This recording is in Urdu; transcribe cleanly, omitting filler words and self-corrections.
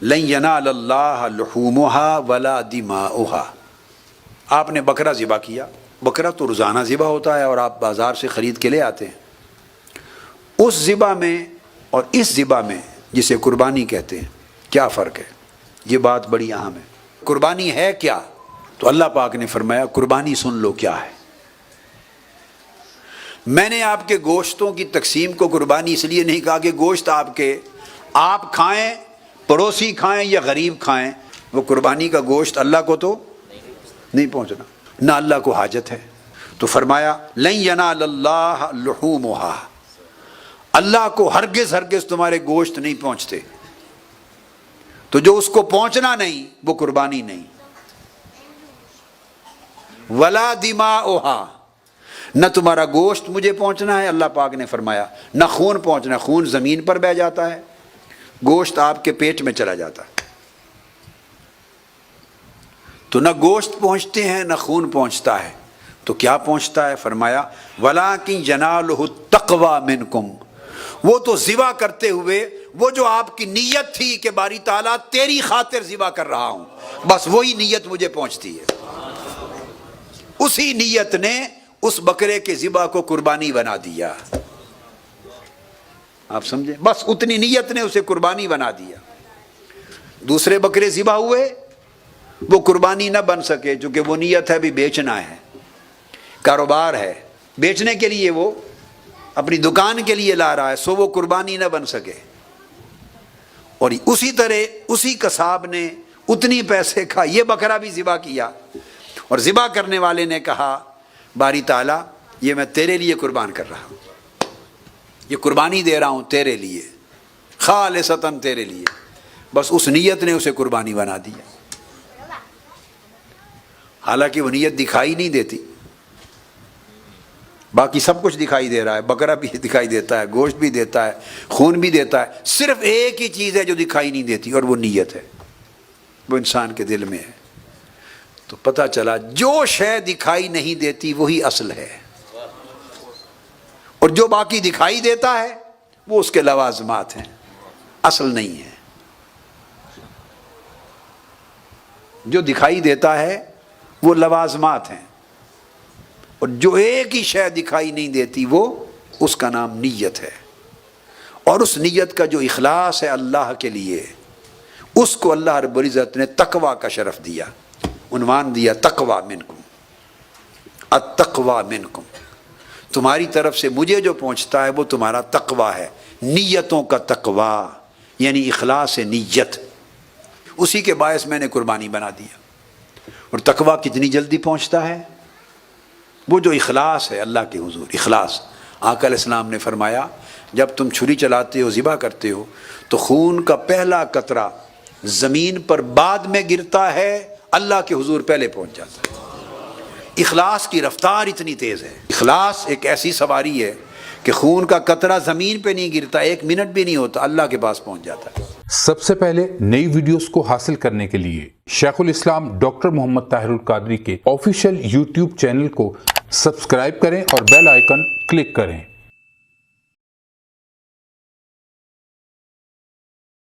لن ینال اللہ لحومہا ولا دماؤہا. آپ نے بکرا ذبح کیا. بکرا تو روزانہ ذبح ہوتا ہے اور آپ بازار سے خرید کے لے آتے ہیں. اس ذبح میں اور اس ذبح میں جسے قربانی کہتے ہیں کیا فرق ہے؟ یہ بات بڑی اہم ہے. قربانی ہے کیا؟ تو اللہ پاک نے فرمایا قربانی سن لو کیا ہے. میں نے آپ کے گوشتوں کی تقسیم کو قربانی اس لیے نہیں کہا کہ گوشت آپ کھائیں، پڑوسی کھائیں یا غریب کھائیں. وہ قربانی کا گوشت اللہ کو تو نہیں پہنچنا، نہ اللہ کو حاجت ہے. تو فرمایا لن ینال اللہ لحومہا، اللہ کو ہرگز تمہارے گوشت نہیں پہنچتے. تو جو اس کو پہنچنا نہیں وہ قربانی نہیں. ولا دماؤہا، نہ تمہارا گوشت مجھے پہنچنا ہے. اللہ پاک نے فرمایا نہ خون پہنچنا. خون زمین پر بہہ جاتا ہے، گوشت آپ کے پیٹ میں چلا جاتا ہے. تو نہ گوشت پہنچتے ہیں نہ خون پہنچتا ہے. تو کیا پہنچتا ہے؟ فرمایا وَلَٰكِن يَنَالُهُ التَّقْوَىٰ مِنْكُمْ. وہ تو ذبح کرتے ہوئے وہ جو آپ کی نیت تھی کہ باری تعالیٰ تیری خاطر ذبح کر رہا ہوں، بس وہی نیت مجھے پہنچتی ہے. اسی نیت نے اس بکرے کے ذبح کو قربانی بنا دیا. آپ سمجھیں؟ بس اتنی نیت نے اسے قربانی بنا دیا. دوسرے بکرے ذبح ہوئے وہ قربانی نہ بن سکے، چونکہ وہ نیت ہے بھی بیچنا ہے، کاروبار ہے، بیچنے کے لیے وہ اپنی دکان کے لیے لا رہا ہے، سو وہ قربانی نہ بن سکے. اور اسی طرح اسی قصاب نے اتنی پیسے کا یہ بکرا بھی ذبح کیا، اور ذبح کرنے والے نے کہا باری تعالیٰ یہ میں تیرے لیے قربان کر رہا ہوں، یہ قربانی دے رہا ہوں تیرے لیے، خالصتاً تیرے لیے. بس اس نیت نے اسے قربانی بنا دیا. حالانکہ وہ نیت دکھائی نہیں دیتی، باقی سب کچھ دکھائی دے رہا ہے. بکرا بھی دکھائی دیتا ہے، گوشت بھی دیتا ہے، خون بھی دیتا ہے. صرف ایک ہی چیز ہے جو دکھائی نہیں دیتی، اور وہ نیت ہے. وہ انسان کے دل میں ہے. تو پتہ چلا جو شے دکھائی نہیں دیتی وہی اصل ہے، اور جو باقی دکھائی دیتا ہے وہ اس کے لوازمات ہیں، اصل نہیں ہے. جو دکھائی دیتا ہے وہ لوازمات ہیں، اور جو ایک ہی شے دکھائی نہیں دیتی وہ اس کا نام نیت ہے. اور اس نیت کا جو اخلاص ہے اللہ کے لیے، اس کو اللہ رب العزت نے تقویٰ کا شرف دیا، عنوان دیا تقویٰ منکم، التقویٰ منکم. تمہاری طرف سے مجھے جو پہنچتا ہے وہ تمہارا تقویٰ ہے. نیتوں کا تقویٰ یعنی اخلاص نیت، اسی کے باعث میں نے قربانی بنا دیا. اور تقویٰ کتنی جلدی پہنچتا ہے؟ وہ جو اخلاص ہے اللہ کے حضور، اخلاص. آقا علیہ السلام نے فرمایا جب تم چھری چلاتے ہو، ذبح کرتے ہو، تو خون کا پہلا قطرہ زمین پر بعد میں گرتا ہے، اللہ کے حضور پہلے پہنچ جاتا ہے. اخلاص کی رفتار اتنی تیز ہے. اخلاص ایک ایسی سواری ہے کہ خون کا قطرہ زمین پہ نہیں گرتا، 1 منٹ بھی نہیں ہوتا، اللہ کے پاس پہنچ جاتا ہے. سب سے پہلے نئی ویڈیوز کو حاصل کرنے کے لیے شیخ الاسلام ڈاکٹر محمد طاہر القادری کے آفیشیل یوٹیوب چینل کو سبسکرائب کریں اور بیل آئیکن کلک کریں.